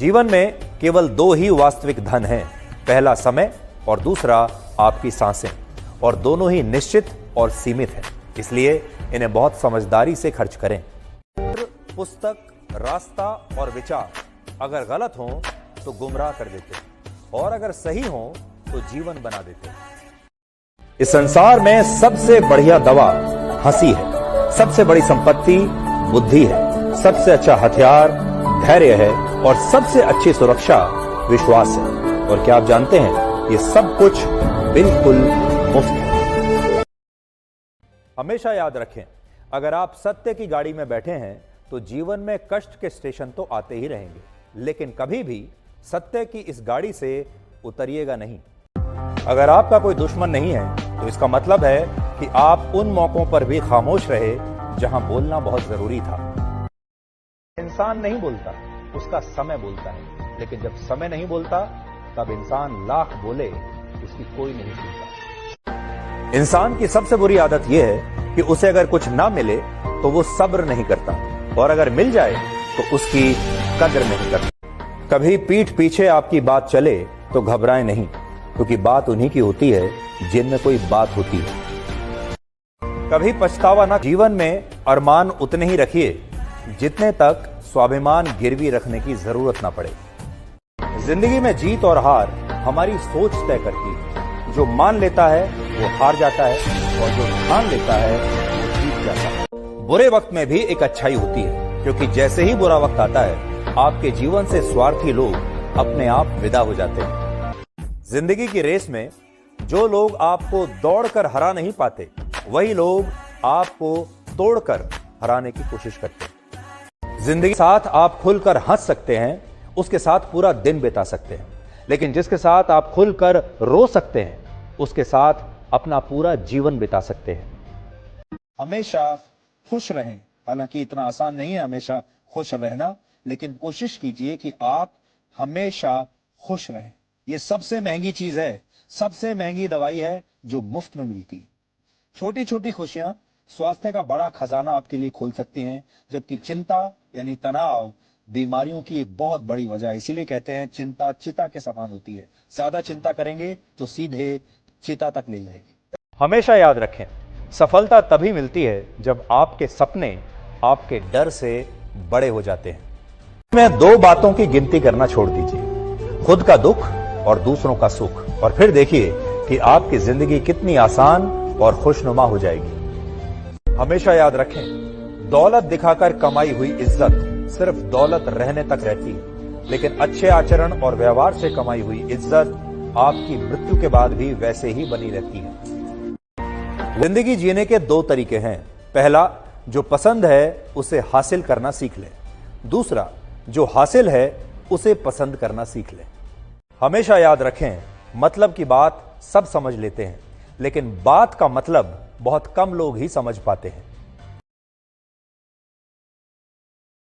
जीवन में केवल दो ही वास्तविक धन हैं, पहला समय और दूसरा आपकी सांसें, और दोनों ही निश्चित और सीमित हैं, इसलिए इन्हें बहुत समझदारी से खर्च करें। पुस्तक, रास्ता और विचार अगर गलत हों तो गुमराह कर देते हैं, और अगर सही हों तो जीवन बना देते हैं। इस संसार में सबसे बढ़िया दवा हंसी है, सबसे बड़ी संपत्ति बुद्धि है, सबसे अच्छा हथियार धैर्य है, और सबसे अच्छी सुरक्षा विश्वास है। और क्या आप जानते हैं, ये सब कुछ बिल्कुल मुफ्त है। हमेशा याद रखें, अगर आप सत्य की गाड़ी में बैठे हैं तो जीवन में कष्ट के स्टेशन तो आते ही रहेंगे, लेकिन कभी भी सत्य की इस गाड़ी से उतरिएगा नहीं। अगर आपका कोई दुश्मन नहीं है तो इसका मतलब है कि आप उन मौकों पर भी खामोश रहे जहां बोलना बहुत जरूरी था। इंसान नहीं बोलता, उसका समय बोलता है, लेकिन जब समय नहीं बोलता तब इंसान लाख बोले उसकी कोई नहीं सुनता। इंसान की सबसे बुरी आदत यह है कि उसे अगर कुछ ना मिले तो वो सब्र नहीं करता, और अगर मिल जाए तो उसकी कद्र नहीं करता। कभी पीठ पीछे आपकी बात चले तो घबराएं नहीं, क्योंकि बात उन्हीं की होती है जिनमें कोई बात होती है। कभी पछतावा ना, जीवन में अरमान उतने ही रखिए जितने तक स्वाभिमान गिरवी रखने की जरूरत ना पड़े। जिंदगी में जीत और हार हमारी सोच तय करती है। जो मान लेता है वो हार जाता है, और जो ठान लेता है वो जीत जाता है। बुरे वक्त में भी एक अच्छाई होती है, क्योंकि जैसे ही बुरा वक्त आता है आपके जीवन से स्वार्थी लोग अपने आप विदा हो जाते हैं। जिंदगी की रेस में जो लोग आपको दौड़कर हरा नहीं पाते, वही लोग आपको तोड़कर हराने की कोशिश करते हैं। जिंदगी के साथ आप खुलकर हंस सकते हैं, उसके साथ पूरा दिन बिता सकते हैं, लेकिन जिसके साथ आप खुलकर रो सकते हैं उसके साथ अपना पूरा जीवन बिता सकते हैं। हमेशा खुश रहें। हालांकि इतना आसान नहीं है हमेशा खुश रहना, लेकिन कोशिश कीजिए कि आप हमेशा खुश रहें। ये सबसे महंगी चीज है, सबसे महंगी दवाई है जो मुफ्त में मिलती है। छोटी छोटी खुशियां स्वास्थ्य का बड़ा खजाना आपके लिए खोल सकती हैं, जबकि चिंता यानी तनाव बीमारियों की एक बहुत बड़ी वजह है। इसीलिए कहते हैं चिंता चिता के समान होती है। ज्यादा चिंता करेंगे तो सीधे चिता तक ले जाएगी। हमेशा याद रखें, सफलता तभी मिलती है जब आपके सपने आपके डर से बड़े हो जाते हैं। मैं दो बातों की गिनती करना छोड़ दीजिए, खुद का दुख और दूसरों का सुख, और फिर देखिए कि आपकी जिंदगी कितनी आसान और खुशनुमा हो जाएगी। हमेशा याद रखें, दौलत दिखाकर कमाई हुई इज्जत सिर्फ दौलत रहने तक रहती है, लेकिन अच्छे आचरण और व्यवहार से कमाई हुई इज्जत आपकी मृत्यु के बाद भी वैसे ही बनी रहती है। जिंदगी जीने के दो तरीके हैं, पहला जो पसंद है उसे हासिल करना सीख ले, दूसरा जो हासिल है उसे पसंद करना सीख ले। हमेशा याद रखें, मतलब की बात सब समझ लेते हैं, लेकिन बात का मतलब बहुत कम लोग ही समझ पाते हैं।